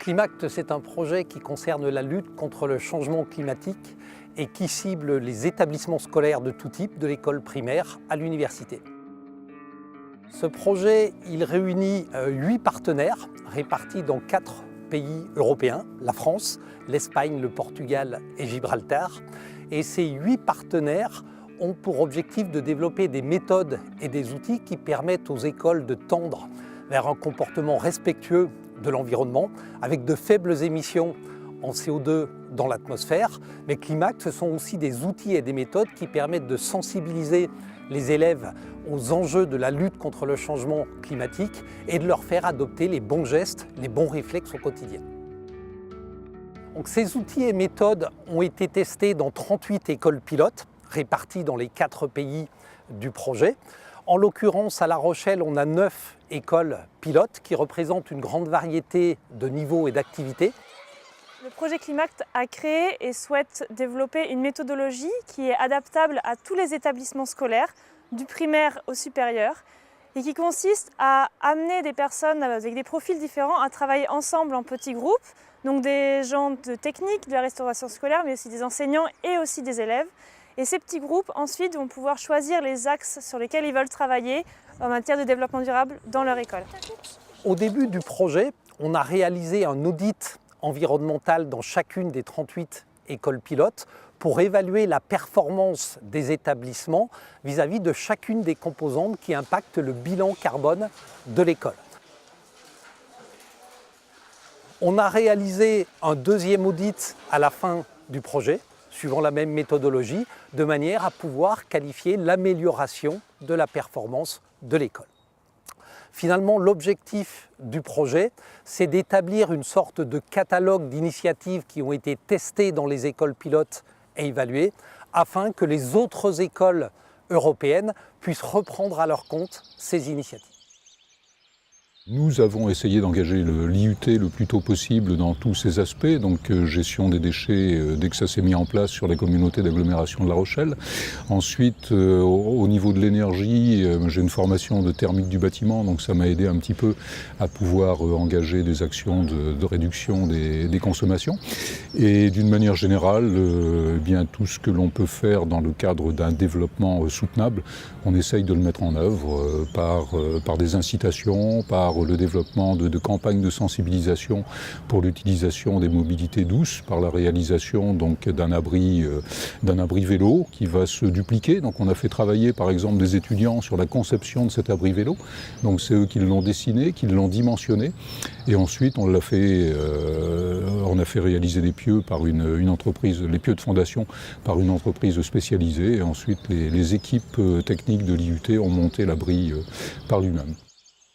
Climact, c'est un projet qui concerne la lutte contre le changement climatique et qui cible les établissements scolaires de tout type, de l'école primaire à l'université. Ce projet, il réunit 8 partenaires répartis dans 4 pays européens, la France, l'Espagne, le Portugal et Gibraltar. Et ces 8 partenaires ont pour objectif de développer des méthodes et des outils qui permettent aux écoles de tendre vers un comportement respectueux de l'environnement, avec de faibles émissions en CO2 dans l'atmosphère. Mais Climact, ce sont aussi des outils et des méthodes qui permettent de sensibiliser les élèves aux enjeux de la lutte contre le changement climatique et de leur faire adopter les bons gestes, les bons réflexes au quotidien. Donc, ces outils et méthodes ont été testés dans 38 écoles pilotes, réparties dans les 4 pays du projet. En l'occurrence, à La Rochelle, on a 9 écoles pilotes qui représentent une grande variété de niveaux et d'activités. Le projet Climact a créé et souhaite développer une méthodologie qui est adaptable à tous les établissements scolaires, du primaire au supérieur, et qui consiste à amener des personnes avec des profils différents à travailler ensemble en petits groupes, donc des gens de technique, de la restauration scolaire, mais aussi des enseignants et aussi des élèves. Et ces petits groupes, ensuite, vont pouvoir choisir les axes sur lesquels ils veulent travailler en matière de développement durable dans leur école. Au début du projet, on a réalisé un audit environnemental dans chacune des 38 écoles pilotes pour évaluer la performance des établissements vis-à-vis de chacune des composantes qui impactent le bilan carbone de l'école. On a réalisé un deuxième audit à la fin du projet, suivant la même méthodologie, de manière à pouvoir qualifier l'amélioration de la performance de l'école. Finalement, l'objectif du projet, c'est d'établir une sorte de catalogue d'initiatives qui ont été testées dans les écoles pilotes et évaluées, afin que les autres écoles européennes puissent reprendre à leur compte ces initiatives. Nous avons essayé d'engager l'IUT le plus tôt possible dans tous ces aspects, donc gestion des déchets dès que ça s'est mis en place sur la communauté d'agglomération de La Rochelle. Ensuite, au niveau de l'énergie, j'ai une formation de thermique du bâtiment, donc ça m'a aidé un petit peu à pouvoir engager des actions de réduction des consommations. Et d'une manière générale, bien tout ce que l'on peut faire dans le cadre d'un développement soutenable, on essaye de le mettre en œuvre par des incitations, par le développement de campagnes de sensibilisation pour l'utilisation des mobilités douces, par la réalisation donc d'un abri vélo qui va se dupliquer. Donc on a fait travailler par exemple des étudiants sur la conception de cet abri vélo. Donc c'est eux qui l'ont dessiné, qui l'ont dimensionné. Et ensuite on a fait réaliser des pieux par une entreprise, les pieux de fondation par une entreprise spécialisée. Et ensuite les équipes techniques de l'IUT ont monté l'abri par lui-même.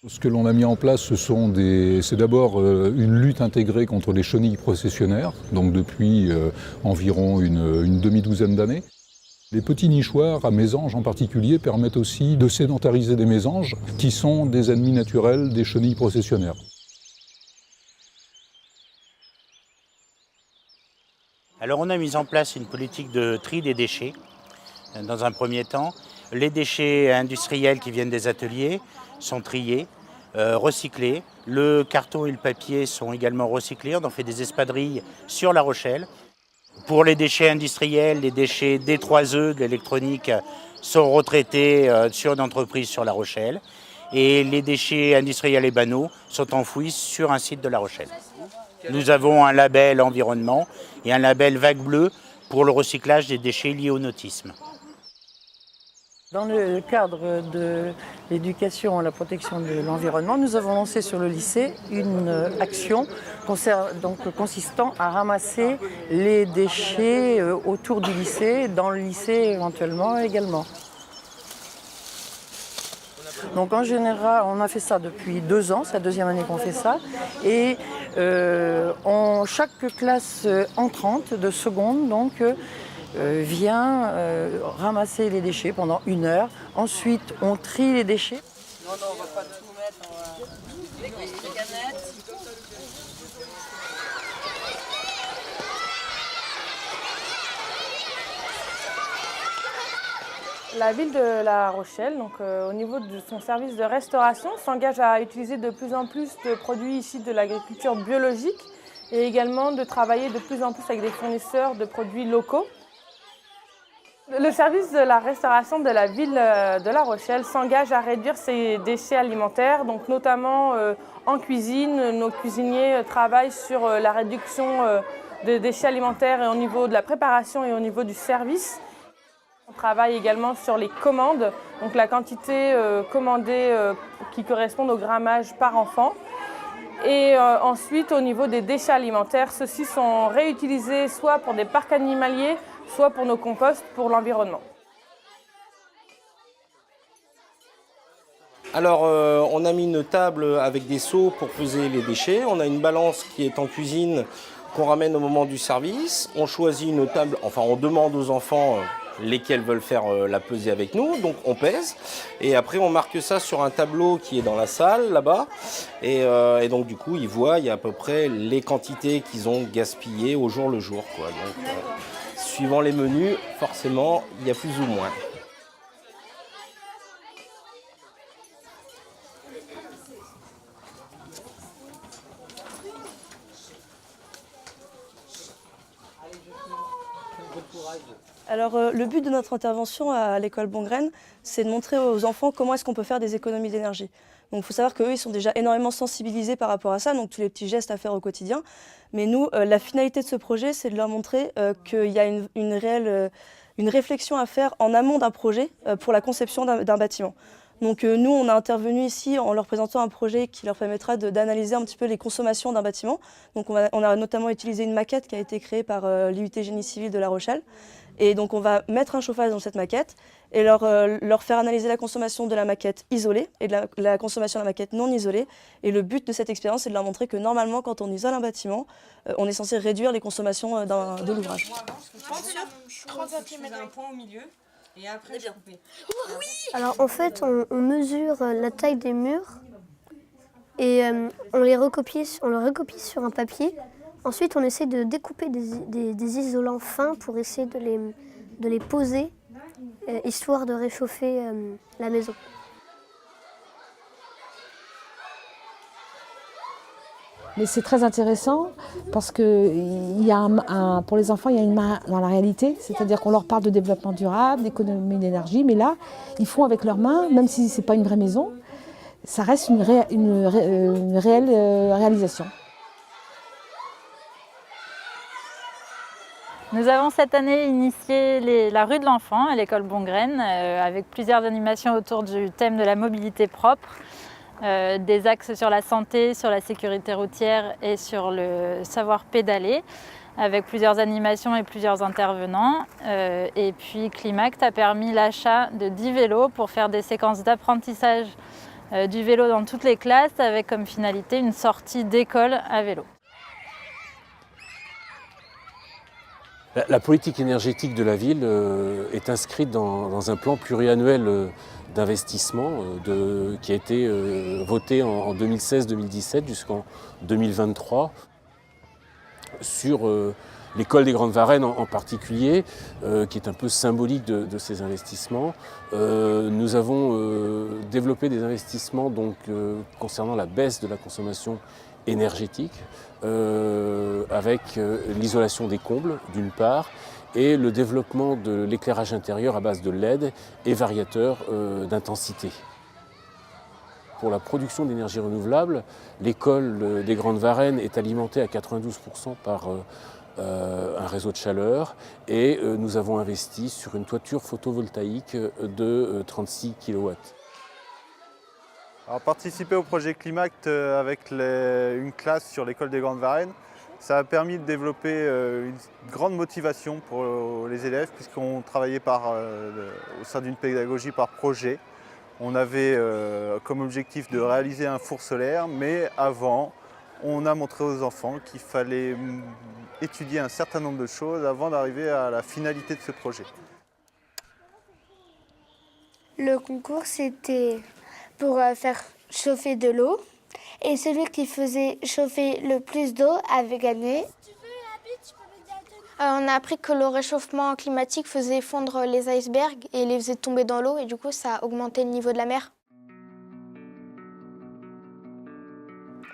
Ce que l'on a mis en place, c'est d'abord une lutte intégrée contre les chenilles processionnaires, donc depuis environ une demi-douzaine d'années. Les petits nichoirs à mésanges en particulier permettent aussi de sédentariser des mésanges qui sont des ennemis naturels des chenilles processionnaires. Alors on a mis en place une politique de tri des déchets dans un premier temps. Les déchets industriels qui viennent des ateliers sont triés, recyclés. Le carton et le papier sont également recyclés. On en fait des espadrilles sur La Rochelle. Pour les déchets industriels, les déchets D3E de l'électronique sont retraités sur une entreprise sur La Rochelle. Et les déchets industriels et banaux sont enfouis sur un site de La Rochelle. Nous avons un label environnement et un label vague bleue pour le recyclage des déchets liés au nautisme. Dans le cadre de l'éducation à la protection de l'environnement, nous avons lancé sur le lycée une action consistant à ramasser les déchets autour du lycée, dans le lycée éventuellement également. Donc en général, on a fait ça depuis 2 ans, c'est la 2e année qu'on fait ça. Et chaque classe entrante de seconde vient ramasser les déchets pendant 1 heure. Ensuite, on trie les déchets. Non, on va pas tout mettre. Les canettes. La ville de La Rochelle, donc, au niveau de son service de restauration, s'engage à utiliser de plus en plus de produits issus de l'agriculture biologique et également de travailler de plus en plus avec des fournisseurs de produits locaux. Le service de la restauration de la ville de La Rochelle s'engage à réduire ses déchets alimentaires, donc notamment en cuisine. Nos cuisiniers travaillent sur la réduction des déchets alimentaires et au niveau de la préparation et au niveau du service. On travaille également sur les commandes, donc la quantité commandée qui correspond au grammage par enfant. Et ensuite, au niveau des déchets alimentaires, ceux-ci sont réutilisés soit pour des parcs animaliers, soit pour nos composts pour l'environnement. Alors, on a mis une table avec des seaux pour peser les déchets. On a une balance qui est en cuisine qu'on ramène au moment du service. On choisit une table, enfin on demande aux enfants lesquels veulent faire la pesée avec nous, donc on pèse. Et après on marque ça sur un tableau qui est dans la salle là-bas. Et donc du coup ils voient, il y a à peu près les quantités qu'ils ont gaspillées au jour le jour, quoi. Donc, suivant les menus, forcément, il y a plus ou moins. Alors le but de notre intervention à l'école Bongraine, c'est de montrer aux enfants comment est-ce qu'on peut faire des économies d'énergie. Donc il faut savoir qu'eux, ils sont déjà énormément sensibilisés par rapport à ça, donc tous les petits gestes à faire au quotidien. Mais nous, la finalité de ce projet, c'est de leur montrer qu'il y a une réflexion à faire en amont d'un projet pour la conception d'un bâtiment. Donc nous, on a intervenu ici en leur présentant un projet qui leur permettra d'analyser un petit peu les consommations d'un bâtiment. Donc on a notamment utilisé une maquette qui a été créée par l'IUT Génie Civil de La Rochelle. Et donc on va mettre un chauffage dans cette maquette et leur faire analyser la consommation de la maquette isolée et de la consommation de la maquette non isolée. Et le but de cette expérience, c'est de leur montrer que normalement, quand on isole un bâtiment, on est censé réduire les consommations de l'ouvrage. 30 cm, un point au milieu. Et après, j'ai coupé. Alors en fait, on mesure la taille des murs et on le recopie sur un papier. Ensuite, on essaie de découper des isolants fins pour essayer de les poser, histoire de réchauffer la maison. Mais c'est très intéressant parce que pour les enfants, il y a une main dans la réalité, c'est-à-dire qu'on leur parle de développement durable, d'économie d'énergie, mais là, ils font avec leurs mains, même si ce n'est pas une vraie maison, ça reste une réelle réalisation. Nous avons cette année initié la rue de l'enfant à l'école Bongraine avec plusieurs animations autour du thème de la mobilité propre. Des axes sur la santé, sur la sécurité routière et sur le savoir pédaler, avec plusieurs animations et plusieurs intervenants. Et puis Climact a permis l'achat de 10 vélos pour faire des séquences d'apprentissage du vélo dans toutes les classes, avec comme finalité une sortie d'école à vélo. La politique énergétique de la ville est inscrite dans un plan pluriannuel d'investissement qui a été voté en 2016-2017 jusqu'en 2023 sur l'école des Grandes Varennes en particulier, qui est un peu symbolique de ces investissements. Nous avons développé des investissements concernant la baisse de la consommation énergétique, avec l'isolation des combles d'une part, et le développement de l'éclairage intérieur à base de LED et variateurs d'intensité. Pour la production d'énergie renouvelable, l'école des Grandes Varennes est alimentée à 92% par un réseau de chaleur et nous avons investi sur une toiture photovoltaïque de 36 kW. Alors, participer au projet Climact avec une classe sur l'école des Grandes Varennes, ça a permis de développer une grande motivation pour les élèves puisqu'on travaillait au sein d'une pédagogie par projet. On avait comme objectif de réaliser un four solaire, mais avant, on a montré aux enfants qu'il fallait étudier un certain nombre de choses avant d'arriver à la finalité de ce projet. Le concours, c'était pour faire chauffer de l'eau. Et celui qui faisait chauffer le plus d'eau avait gagné. On a appris que le réchauffement climatique faisait fondre les icebergs et les faisait tomber dans l'eau et du coup ça a augmenté le niveau de la mer.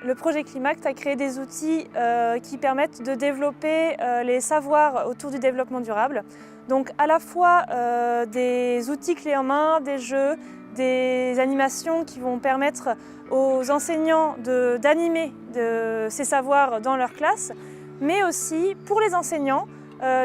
Le projet Climact a créé des outils qui permettent de développer les savoirs autour du développement durable. Donc à la fois des outils clés en main, des jeux, des animations qui vont permettre aux enseignants d'animer ces savoirs dans leur classe, mais aussi pour les enseignants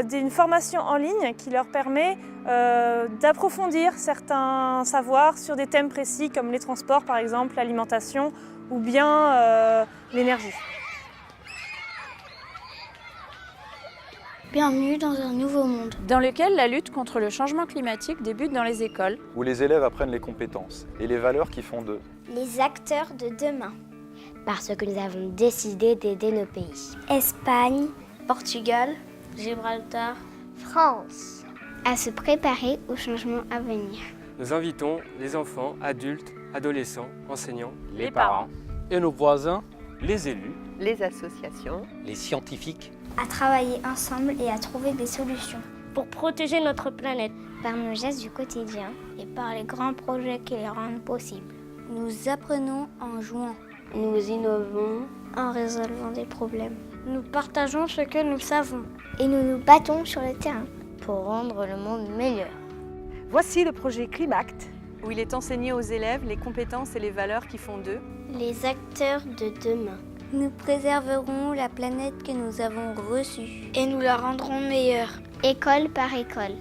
d'une formation en ligne qui leur permet d'approfondir certains savoirs sur des thèmes précis comme les transports par exemple, l'alimentation ou bien l'énergie. Bienvenue dans un nouveau monde. Dans lequel la lutte contre le changement climatique débute dans les écoles. Où les élèves apprennent les compétences et les valeurs qui font d'eux les acteurs de demain. Parce que nous avons décidé d'aider nos pays. Espagne, Portugal, Gibraltar, France. À se préparer au changement à venir. Nous invitons les enfants, adultes, adolescents, enseignants, les parents et nos voisins, les élus, les associations, les scientifiques, à travailler ensemble et à trouver des solutions pour protéger notre planète par nos gestes du quotidien et par les grands projets qui les rendent possibles. Nous apprenons en jouant. Nous innovons en résolvant des problèmes. Nous partageons ce que nous savons. Et nous nous battons sur le terrain pour rendre le monde meilleur. Voici le projet Climact, où il est enseigné aux élèves les compétences et les valeurs qui font d'eux les acteurs de demain. Nous préserverons la planète que nous avons reçue. Et nous la rendrons meilleure. École par école.